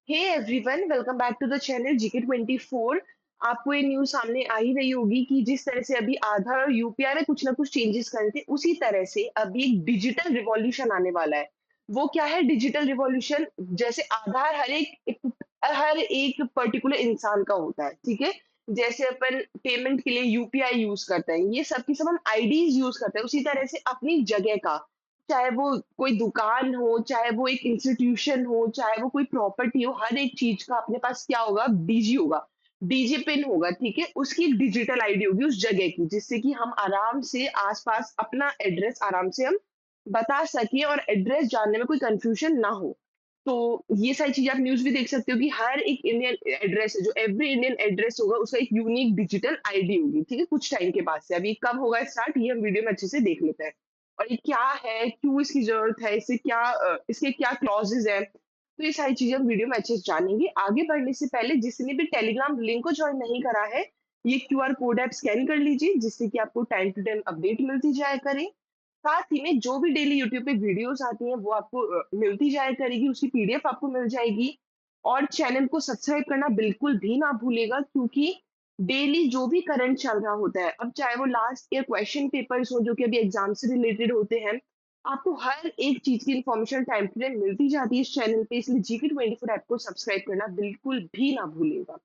Hey everyone, welcome back to the channel GK 24। आपको ये news सामने आ ही रही होगी कि जिस तरह से अभी आधार और यूपीआई में कुछ ना कुछ चेंजेस करे थे, उसी तरह से अभी एक डिजिटल रिवॉल्यूशन आने वाला है। वो क्या है डिजिटल रिवॉल्यूशन? जैसे आधार हर एक पर्टिकुलर इंसान का होता है, ठीक है? जैसे अपन पेमेंट के लिए यूपीआई यूज़ करते हैं, ये सब की सब हम आईडीज़ यूज़ करते हैं, उसी तरह से अपनी जगह का, चाहे वो कोई दुकान हो, चाहे वो एक इंस्टीट्यूशन हो, चाहे वो कोई प्रॉपर्टी हो, हर एक चीज़ का अपने पास क्या होगा? डीजी होगा, डीजी पिन होगा, ठीक है? उसकी एक डिजिटल आईडी होगी उस जगह की, जिससे कि हम आराम से आस-पास अपना एड्रेस आराम से हम बता सकें और एड्रेस जानने में कोई कन्फ्यूजन ना हो। तो ये सारी चीज़ें आप न्यूज़ भी देख सकते हो कि हर एक इंडियन एड्रेस है, जो एवरी इंडियन एड्रेस होगा, उसका एक यूनिक डिजिटल आईडी होगी, ठीक है? कुछ टाइम के बाद से। अभी कब होगा स्टार्ट, ये हम वीडियो में अच्छे से देख लेते हैं। और ये क्या है, क्यों इसकी ज़रूरत है, इसके क्या क्लॉज़ेज़ हैं, तो ये सारी चीज़ें हम वीडियो में अच्छे से जानेंगे। आगे बढ़ने से पहले जिसने भी टेलीग्राम लिंक को जॉइन नहीं करा है, ये क्यूआर कोड आप स्कैन कर लीजिए, जिससे कि आपको टाइम टू टाइम अपडेट मिलती जाया करे। साथ ही में जो भी डेली यूट्यूब पे वीडियोज़ आती हैं, वो आपको मिलती जाया करेगी, उसकी पीडीएफ आपको मिल जाएगी। और चैनल को सब्सक्राइब करना बिल्कुल भी ना भूलिएगा, क्योंकि डेली जो भी करंट चल रहा होता है, अब चाहे वो लास्ट ईयर क्वेश्चन पेपर्स हो जो कि अभी एग्जाम से रिलेटेड होते हैं, आपको हर एक चीज की इन्फॉर्मेशन टाइम टू टाइम मिलती जाती है इस चैनल पे, इसलिए जीके 24 ऐप को सब्सक्राइब करना बिल्कुल भी ना भूलिएगा।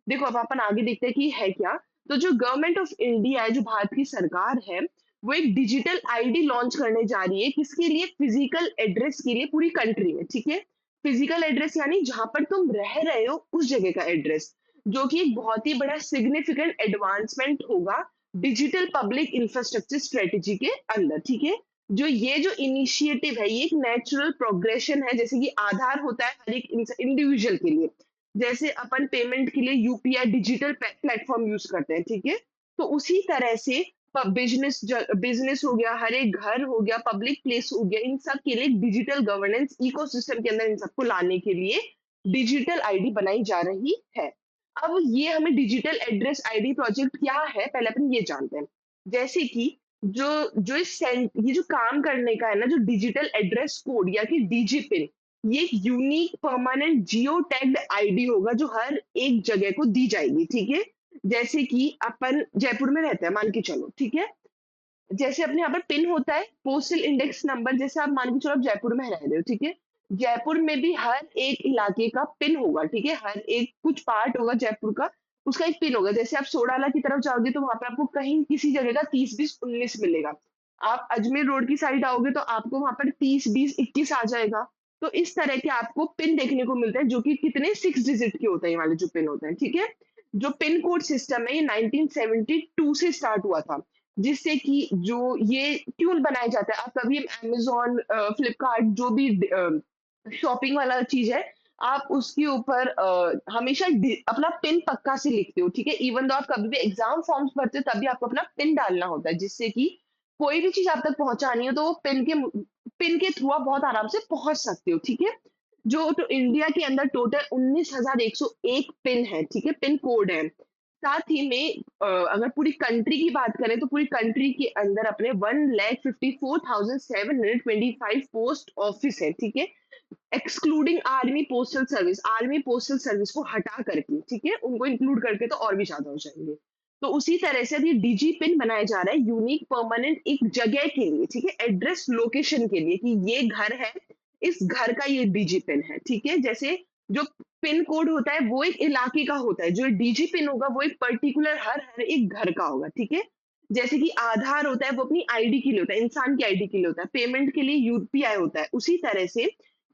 देखो, अब अपन आगे देखते हैं कि है क्या। तो जो गवर्नमेंट ऑफ इंडिया है, जो भारत की सरकार है, वो एक डिजिटल आईडी लॉन्च करने जा रही है, किसके लिए? फिजिकल एड्रेस के लिए, पूरी कंट्री में, ठीक है? फिजिकल एड्रेस यानी जहां पर तुम रह रहे हो उस जगह का एड्रेस, जो कि एक बहुत ही बड़ा सिग्निफिकेंट एडवांसमेंट होगा डिजिटल पब्लिक इंफ्रास्ट्रक्चर स्ट्रेटेजी के अंदर, ठीक है? जो इनिशिएटिव है, ये एक नेचुरल प्रोग्रेशन है, जैसे कि आधार होता है हर एक इंडिविजुअल के लिए, जैसे अपन पेमेंट के लिए यूपीआई डिजिटल प्लेटफॉर्म यूज करते हैं, ठीक है? तो उसी तरह से बिजनेस हो गया, हर एक घर हो गया, पब्लिक प्लेस हो गया, इन सब के लिए डिजिटल गवर्नेंस इकोसिस्टम के अंदर इन सबको लाने के लिए डिजिटल आईडी बनाई जा रही है। अब ये हमें डिजिटल एड्रेस आईडी प्रोजेक्ट क्या है, पहले अपन ये जानते हैं। जैसे कि जो जो ये जो काम करने का है ना, जो डिजिटल एड्रेस कोड या कि डीजी पिन, ये एक यूनिक परमानेंट जियो टैग्ड आईडी होगा, जो हर एक जगह को दी जाएगी, ठीक है? जैसे कि अपन जयपुर में रहते हैं, मान के चलो, ठीक है? जैसे अपने यहाँ पर पिन होता है, पोस्टल इंडेक्स नंबर, जैसे आप मान के चलो आप जयपुर में रह रहे हो, ठीक है? जयपुर में भी हर एक इलाके का पिन होगा, ठीक है? हर एक कुछ पार्ट होगा जयपुर का, उसका एक पिन होगा। जैसे आप सोडाला की तरफ जाओगे तो वहाँ पे आपको कहीं किसी जगह का 30, 20, 19 मिलेगा। आप अजमेर रोड की साइड आओगे तो आपको वहाँ पर 30, 20, 21 आ जाएगा। तो इस तरह के आपको पिन देखने को मिलते हैं, जो कि कितने 6 डिजिट के होते हैं, ये वाले जो पिन होते हैं, ठीक है? जो पिन कोड सिस्टम है, ये 1972 से स्टार्ट हुआ था। जिससे कि जो ये ट्यून बनाए जाता है, आप कभी अमेज़न, फ्लिपकार्ट, जो भी शॉपिंग वाला चीज़ है, आप उसके ऊपर हमेशा अपना पिन पक्का से लिखते हो, ठीक है? इवन दो आप कभी भी एग्ज़ाम फॉर्म्स भरते हो, तभी आपको अपना पिन डालना होता है, जिससे कि कोई भी चीज़ आप तक पहुँचानी हो, तो वो पिन के थ्रू आप बहुत आराम से पहुँच सकते हो, ठीक है? जो तो इंडिया के अंदर टोटल 19,101 पिन है, ठीक है? पिन कोड है। साथ ही में अगर पूरी कंट्री की बात करें, तो पूरी कंट्री के अंदर अपने 1,54,725 पोस्ट ऑफिस है, ठीक है? Excluding army postal service, army postal service को हटा करके, ठीक है? उनको इंक्लूड करके तो और भी ज़्यादा हो जाएँगे। तो उसी तरह से अब ये डिजी पिन बनाया जा रहा है यूनिक परमानेंट एक जगह के लिए, ठीक है? एड्रेस लोकेशन के लिए, कि ये घर है, इस घर का ये डिजी पिन है, ठीक है? जैसे जो पिन कोड होता है वो एक इलाके का होता है, जो डीजी पिन होगा वो एक पर्टिकुलर हर एक घर का होगा, ठीक है? जैसे कि आधार होता है वो अपनी आईडी के लिए होता है, इंसान की आईडी के लिए होता है, पेमेंट के लिए यूपीआई होता है। उसी तरह से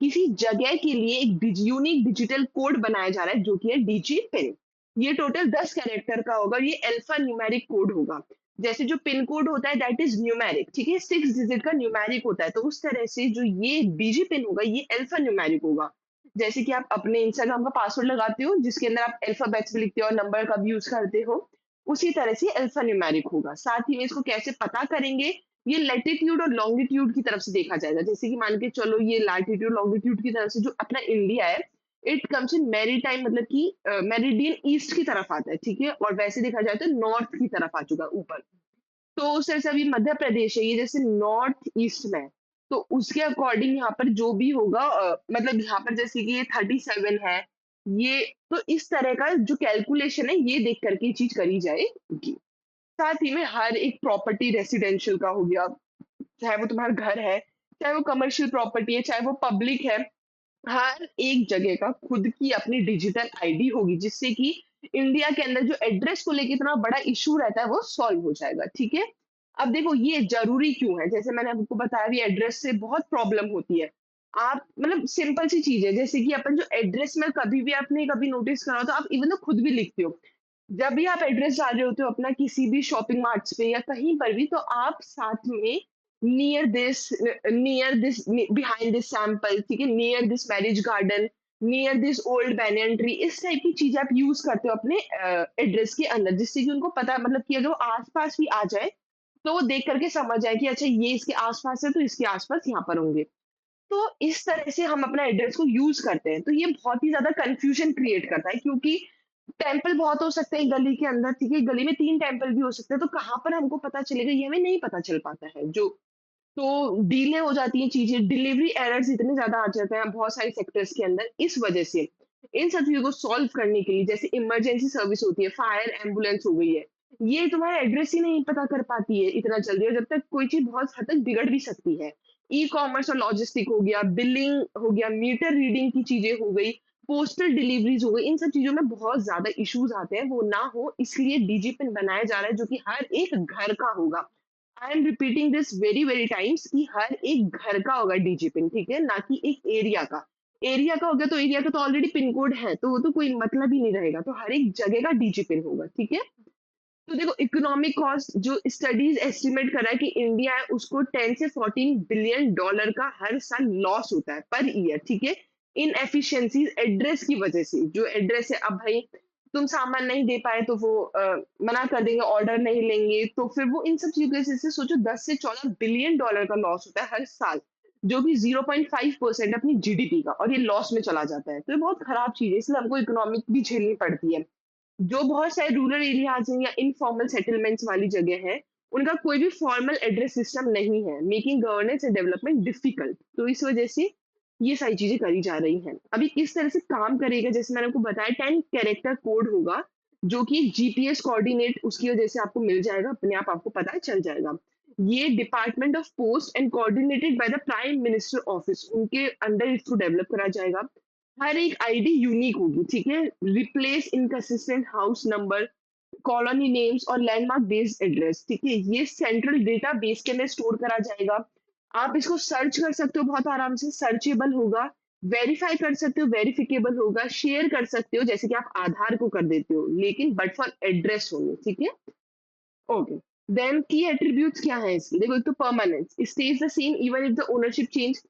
किसी जगह के लिए एक यूनिक डिजिटल कोड बनाया जा रहा है, जो कि है डीजी पिन। ये टोटल 10 कैरेक्टर का होगा, ये अल्फा न्यूमेरिक कोड होगा। जैसे जो पिन कोड होता है दैट इज न्यूमेरिक, ठीक है? 6 डिजिट का न्यूमेरिक होता है, तो उस तरह से जो ये डीजी पिन होगा, ये अल्फा न्यूमेरिक होगा। जैसे कि आप अपने इंस्टाग्राम का पासवर्ड लगाते हो, जिसके अंदर आप अल्फाबेट्स भी लिखते हो और नंबर का भी यूज करते हो, उसी तरह से अल्फा न्यूमेरिक होगा। साथ ही में इसको कैसे पता करेंगे, ये लैटिट्यूड और लॉन्गिट्यूड की तरफ से देखा जाएगा। जैसे कि मान के चलो, ये लैटिट्यूड लॉन्गिट्यूड की तरफ से जो अपना इंडिया है, इट कम्स इन मैरीटाइम, मतलब कि मेरिडियन ईस्ट की तरफ आता है, ठीक है? और वैसे देखा जाए तो नॉर्थ की तरफ आ चुका है ऊपर। तो उस तरह से अभी मध्य प्रदेश है, ये जैसे नॉर्थ ईस्ट में है, तो उसके अकॉर्डिंग यहाँ पर जो भी होगा, मतलब यहाँ पर जैसे कि ये 37 है, ये तो इस तरह का जो कैलकुलेशन है ये देख कर के ये चीज़ करी जाएगी। साथ ही में हर एक प्रॉपर्टी रेसिडेंशियल का हो गया, चाहे वो तुम्हारा घर है, चाहे वो कमर्शियल प्रॉपर्टी है, चाहे वो पब्लिक है, हर एक जगह का खुद की अपनी डिजिटल आईडी होगी, जिससे कि इंडिया के अंदर जो एड्रेस को लेके इतना बड़ा इश्यू रहता है वो सॉल्व हो जाएगा, ठीक है? अब देखो ये ज़रूरी क्यों है? जैसे मैंने आपको बताया भी एड्रेस से बहुत प्रॉब्लम होती है। आप मतलब सिंपल सी चीज़ है, जैसे कि अपन जो एड्रेस में कभी भी आपने कभी नोटिस करा हो तो आप इवन तो खुद भी लिखते हो। जब भी आप एड्रेस डाल रहे होते हो अपना किसी भी शॉपिंग मार्ट्स पे या कहीं पर भी, तो आप साथ में near this behind this sample, ठीक है, near this marriage garden, near this old banyan tree, इस टाइप की चीजें आप यूज करते हो अपने एड्रेस के अंदर, जिससे कि उनको पता मतलब कि अगर वो आसपास भी आ जाए तो वो देख करके समझ जाए कि अच्छा ये इसके आसपास है तो इसके आसपास यहाँ पर होंगे। तो इस तरह से हम अपना एड्रेस को यूज करते हैं, तो ये बहुत ही ज्यादा कंफ्यूजन क्रिएट करता है, क्योंकि टेम्पल बहुत हो सकते हैं गली के अंदर, ठीक है, गली में 3 टेम्पल भी हो सकते हैं, तो कहाँ पर हमको पता चलेगा ये हमें नहीं पता चल पाता है। जो तो डिले हो जाती हैं चीज़ें, डिलीवरी एरर्स इतने ज़्यादा आ जाते हैं बहुत सारे सेक्टर्स के अंदर, इस वजह से इन सब चीज़ों को सॉल्व करने के लिए जैसे इमरजेंसी सर्विस होती है, फायर एम्बुलेंस हो गई है, ये तुम्हारा एड्रेस ही नहीं पता कर पाती है इतना जल्दी, और जब तक कोई चीज़ बहुत हद तक बिगड़ भी सकती है। ई-कॉमर्स और लॉजिस्टिक हो गया, बिलिंग हो गया, मीटर रीडिंग की चीज़ें हो गई, पोस्टल डिलीवरीज़ हो गई, इन सब चीज़ों में बहुत ज़्यादा इश्यूज़ आते हैं, वो ना हो इसलिए डीजीपिन बनाया जा रहा है, जो कि हर एक घर का होगा। I am repeating this very very times कि हर एक घर का होगा डीजी पिन, ठीक है, ना कि एक एरिया का। एरिया का हो गया तो एरिया का तो ऑलरेडी पिन कोड है, तो वो तो कोई मतलब ही नहीं रहेगा, तो हर एक जगह का डीजी पिन होगा, ठीक है। तो देखो इकोनॉमिक कॉस्ट जो स्टडीज एस्टिमेट कर रहा है कि इंडिया है उसको 10 से 14 बिलियन डॉलर का हर साल लॉस होता है पर ईयर, ठीक है, इन एफिशिएंसीज एड्रेस की वजह से। जो एड्रेस है, अब भाई तुम सामान नहीं दे पाए तो वो मना कर देंगे, ऑर्डर नहीं लेंगे, तो फिर वो इन सब चीजों की वजह से सोचो 10 से 14 बिलियन डॉलर का लॉस होता है हर साल, जो कि 0.5% अपनी जीडीपी का, और ये लॉस में चला जाता है, तो ये बहुत खराब चीज है, इसलिए हमको इकोनॉमिक भी झेलनी पड़ती है। जो बहुत सारे रूरल एरियाज़ हैं या इनफॉर्मल सेटलमेंट्स वाली जगह है, उनका कोई भी फॉर्मल एड्रेस सिस्टम नहीं है, making governance and development difficult. तो इस वजह से ये सारी चीज़ें करी जा रही हैं। अभी किस तरह से काम करेगा, जैसे मैंने आपको बताया 10 कैरेक्टर कोड होगा, जो कि जीपीएस कोऑर्डिनेट उसकी वजह से आपको मिल जाएगा, अपने आप आपको पता चल जाएगा। ये department of post and coordinated by the prime minister office, उनके अंडर इसको डेवलप करा जाएगा। हर एक आईडी यूनिक होगी, ठीक है? Replace inconsistent house number, colony names और लैंडमार्क बेस्ड एड्रेस, ठीक है? ये सेंट्रल डेटाबेस के अंदर स्टोर करा जाएगा। आप इसको सर्च कर सकते हो बहुत आराम से, सर्चेबल होगा, वेरीफाई कर सकते हो, वेरिफिकेबल होगा, शेयर कर सकते हो, जैसे कि आप आधार को कर देते हो, लेकिन बट फॉर एड्रेस ओनली, ठीक है? ओके। देन की एट्रीब्यूट्स क्या है इसके? देखो, एक तो permanence, stage the same even if the ownership change.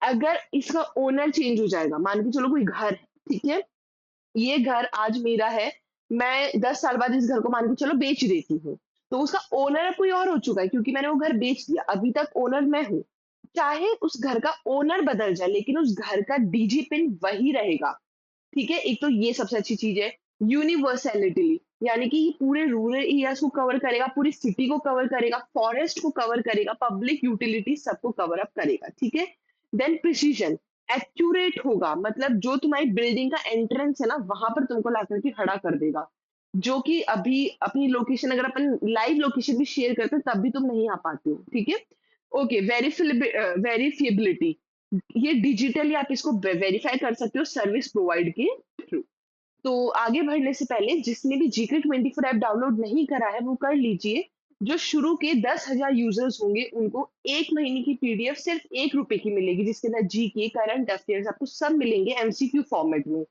अगर इसका ओनर चेंज हो जाएगा, मान के चलो कोई घर है, ठीक है? ये घर आज मेरा है, मैं 10 साल बाद इस घर को मान के चलो बेच देती हूँ। तो उसका ओनर अब कोई और हो चुका है, क्योंकि मैंने वो घर बेच दिया, अभी तक ओनर मैं हूँ। चाहे उस घर का ओनर बदल जाए, लेकिन उस घर का डीजी पिन वही रहेगा, ठीक है? एक तो ये सबसे अच्छी चीज़ है। यूनिवर्सैलिटी, यानी कि ये पूरे रूरल एरियाज़ को कवर करेगा, पूरी सिटी को कवर करेगा, फॉरेस्ट को कवर करेगा, पब्लिक यूटिलिटी सबको कवर अप करेगा, ठीक है? देन प्रिसिजन, एक्यूरेट होगा, मतलब जो तुम्हारी बिल्डिंग का एंट्रेंस है ना, वहाँ पर तुमको ला कर के खड़ा कर देगा। जो कि अभी अपनी लोकेशन अगर अपन लाइव लोकेशन भी शेयर करते हैं, तब भी तुम नहीं आ पाते हो, ठीक है? ओके, वेरिफिएबिलिटी, ये डिजिटली आप इसको वेरीफाई कर सकते हो सर्विस प्रोवाइड के थ्रू। तो आगे बढ़ने से पहले जिसने भी जीके 24 ऐप डाउनलोड नहीं करा है वो कर लीजिए। जो शुरू के 10,000 यूजर्स होंगे उनको 1 महीने की पीडीएफ सिर्फ ₹1 की मिलेगी, जिसके अंदर जीके, करंट अफेयर्स आपको सब मिलेंगे एमसीक्यू फॉर्मेट में,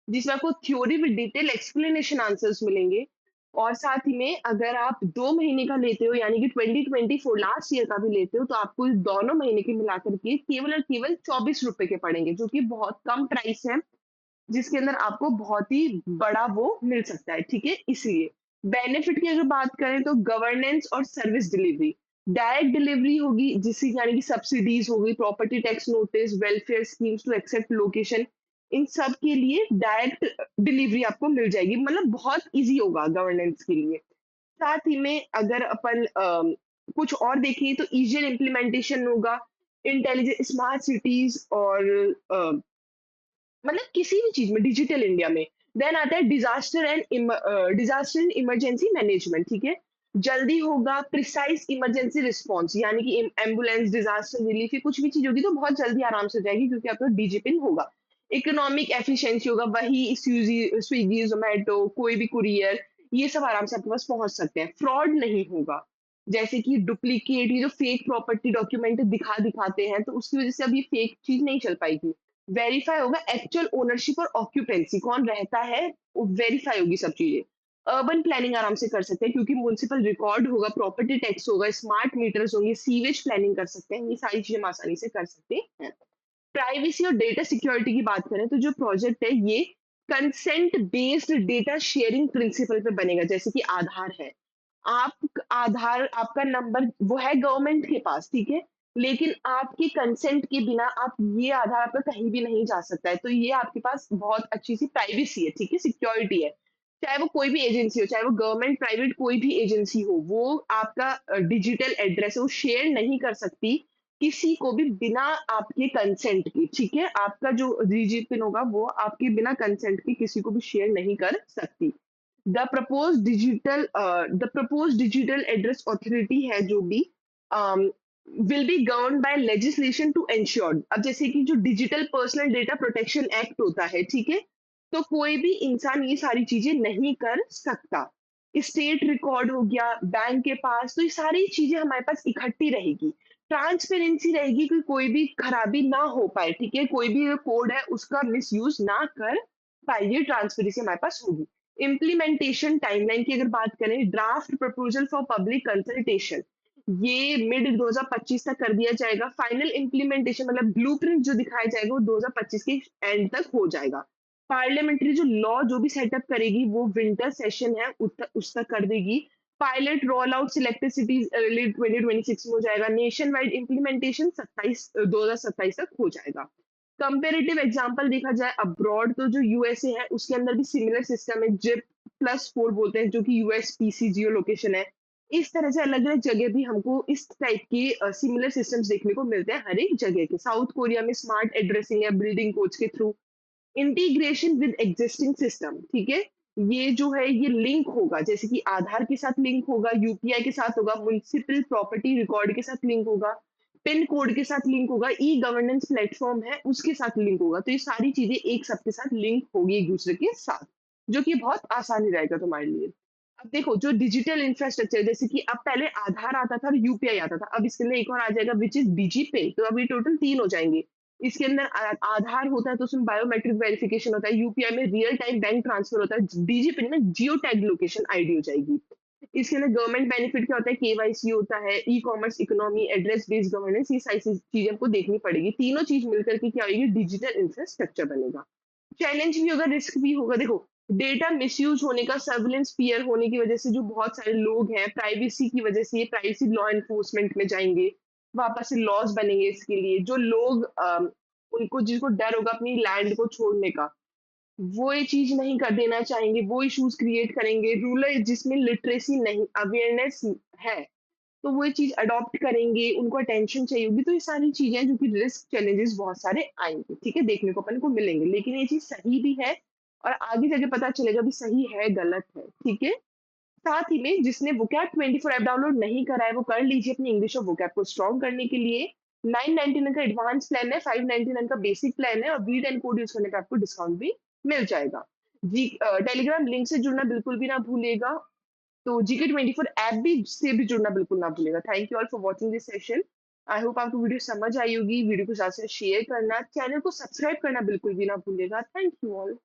जिसमें आपको theory with detail explanation answers मिलेंगे। और साथ ही में अगर आप 2 महीने का लेते हो, यानी कि 2024 लास्ट ईयर का भी लेते हो, तो आपको इस दोनों महीने के मिलाकर के केवल और केवल ₹24 के पड़ेंगे, जो कि बहुत कम प्राइस है, जिसके अंदर आपको बहुत ही बड़ा वो मिल सकता है, ठीक है? इसलिए बेनिफिट की अगर बात करें तो गवर्नेंस और सर्विस डिलीवरी, डायरेक्ट डिलीवरी होगी, जिससे यानी कि सब्सिडीज होगी, property tax notice, welfare schemes to accept location, इन सब के लिए डायरेक्ट डिलीवरी आपको मिल जाएगी, मतलब बहुत इजी होगा गवर्नेंस के लिए। साथ ही में अगर अपन कुछ और देखें तो ईजियर इम्प्लीमेंटेशन होगा, इंटेलिजेंट स्मार्ट सिटीज और मतलब किसी भी चीज में डिजिटल इंडिया में। देन आता है डिजास्टर एंड इमरजेंसी मैनेजमेंट, ठीक है। जल्दी होगा, प्रिसाइज इमरजेंसी रिस्पॉन्स, यानी कि एम्बुलेंस, डिजास्टर रिलीफ, ये कुछ भी चीज होगी तो बहुत जल्दी आराम से हो जाएगी क्योंकि आपका डिजिटल होगा। इकोनॉमिक एफिशिएंसी होगा, वही स्विगी जोमेटो कोई भी कुरियर, ये सब आराम से आपके पास पहुंच सकते हैं। फ्रॉड नहीं होगा, जैसे कि डुप्लीकेट, ये जो फेक प्रॉपर्टी डॉक्यूमेंट दिखाते हैं तो उसकी वजह से अब ये फेक चीज नहीं चल पाएगी। वेरीफाई होगा एक्चुअल ओनरशिप और ऑक्यूपेंसी, कौन रहता है, वो वेरीफाई होगी सब चीजें। अर्बन प्लानिंग आराम से कर सकते हैं क्योंकि म्युनिसिपल रिकॉर्ड होगा, प्रॉपर्टी टैक्स होगा, स्मार्ट मीटर्स होंगे, सीवेज प्लानिंग कर सकते हैं, ये सारी चीजें हम आसानी से कर सकते हैं। प्राइवेसी और डेटा सिक्योरिटी की बात करें तो जो प्रोजेक्ट है ये consent based data sharing principle पे बनेगा, जैसे कि आधार है। आप आधार, आपका नंबर वो है गवर्नमेंट के पास, ठीक है, लेकिन आपके कंसेंट के बिना आप ये आधार आपका कहीं भी नहीं जा सकता है, तो ये आपके पास बहुत अच्छी सी प्राइवेसी है, ठीक है, सिक्योरिटी है। चाहे वो कोई भी एजेंसी हो, चाहे वो गवर्नमेंट प्राइवेट कोई भी एजेंसी हो, वो आपका डिजिटल एड्रेस है वो शेयर नहीं कर सकती किसी को भी बिना आपके कंसेंट के, ठीक है? आपका जो डिजिट पिन होगा वो आपके बिना कंसेंट के किसी को भी शेयर नहीं कर सकती। The proposed digital address authority है जो भी will be govern by legislation to ensure. अब जैसे कि जो digital personal data protection act होता है, ठीक है, तो कोई भी इंसान ये सारी चीजें नहीं कर सकता। स्टेट रिकॉर्ड हो गया बैंक के पास, तो ये सारी चीजें हमारे पास इकट्ठी रहेगी। ट्रांसपेरेंसी रहेगी कि कोई भी खराबी ना हो पाए, ठीक है, कोई भी कोड है उसका मिसयूज ना कर पाए, ये ट्रांसपेरेंसी हमारे पास होगी। इम्प्लीमेंटेशन टाइमलाइन की अगर बात करें, draft proposal for public consultation ये मिड 2025 तक कर दिया जाएगा। फाइनल इम्प्लीमेंटेशन मतलब ब्लूप्रिंट जो दिखाया जाएगा वो 2025 के एंड तक हो जाएगा। पार्लियामेंट्री जो लॉ जो भी सेटअप करेगी वो विंटर सेशन है उस तक कर देगी। Pilot roll out selected cities early 2026 में हो जाएगा। नेशन वाइड इम्प्लीमेंटेशन 2027 तक हो जाएगा। कंपेरेटिव एग्जांपल देखा जाए अब्रॉड, तो जो यूएसए है उसके अंदर भी सिमिलर सिस्टम है, जिप+4 बोलते हैं, जो कि यूएसपीसी जियो लोकेशन है। इस तरह से अलग अलग जगह भी हमको इस टाइप के सिमिलर सिस्टम्स देखने को मिलते हैं हर एक जगह के। साउथ कोरिया में स्मार्ट एड्रेसिंग है बिल्डिंग कोड्स के through. Integration with existing system, ठीक है, ये जो है ये लिंक होगा, जैसे कि आधार के साथ लिंक होगा, यूपीआई के साथ होगा, म्युनिसिपल प्रॉपर्टी रिकॉर्ड के साथ लिंक होगा, पिन कोड के साथ लिंक होगा, ई गवर्नेंस प्लेटफॉर्म है उसके साथ लिंक होगा, तो ये सारी चीजें एक सबके साथ लिंक होगी एक दूसरे के साथ, जो कि बहुत आसानी रहेगा तुम्हारे लिए। अब देखो जो डिजिटल इंफ्रास्ट्रक्चर, जैसे कि अब पहले आधार आता था और यूपीआई आता था, अब इसके लिए एक और आ जाएगा विच इज डीजीपे, तो अभी टोटल 3 हो जाएंगे। इसके अंदर आधार होता है तो उसमें बायोमेट्रिक वेरिफिकेशन होता है, यूपीआई में रियल टाइम बैंक ट्रांसफर होता है, डीजीपी में जियो टैग लोकेशन आईडी हो जाएगी। इसके अंदर गवर्नमेंट बेनिफिट क्या होता है, केवाईसी होता है, e commerce economy, address based governance, ये सारी चीजें हमको देखनी पड़ेगी। तीनों चीज मिलकर के क्या होगी, डिजिटल इंफ्रास्ट्रक्चर बनेगा। चैलेंज भी होगा, रिस्क भी होगा। देखो डेटा मिसयूज होने का, सर्विलेंस फियर होने की वजह से जो बहुत सारे लोग हैं, प्राइवेसी की वजह से ये प्राइवेसी लॉ एनफोर्समेंट में जाएंगे, वापस से लॉस बनेंगे इसके लिए। जो लोग उनको जिनको डर होगा अपनी लैंड को छोड़ने का, वो ये चीज नहीं कर देना चाहेंगे, वो इश्यूज क्रिएट करेंगे। रूरल जिसमें लिटरेसी नहीं, अवेयरनेस है, तो वो ये चीज अडॉप्ट करेंगे, उनको अटेंशन चाहिए होगी, तो ये सारी चीजें हैं जो कि रिस्क चैलेंजेस बहुत सारे आएंगे, ठीक है, देखने को अपन को मिलेंगे, लेकिन ये चीज सही भी है और आगे जाके पता चलेगा भी सही है गलत है, ठीक है। साथ ही में जिसने वोकैब 24 ऐप डाउनलोड नहीं करा है वो कर लीजिए अपनी इंग्लिश और वोकैब को स्ट्रॉन्ग करने के लिए। 999 का एडवांस प्लान है, 599 का बेसिक प्लान है और वीड एंड कोड यूज करने पे आपको डिस्काउंट भी मिल जाएगा। जी टेलीग्राम लिंक से जुड़ना बिल्कुल भी ना भूलिएगा। तो जीके 24 ऐप भी से भी जुड़ना बिल्कुल ना भूलिएगा। Thank you all for watching this session. I hope आपको वीडियो समझ आई होगी। वीडियो को ज्यादा से शेयर करना, चैनल को सब्सक्राइब करना बिल्कुल भी ना भूलिएगा। Thank you all.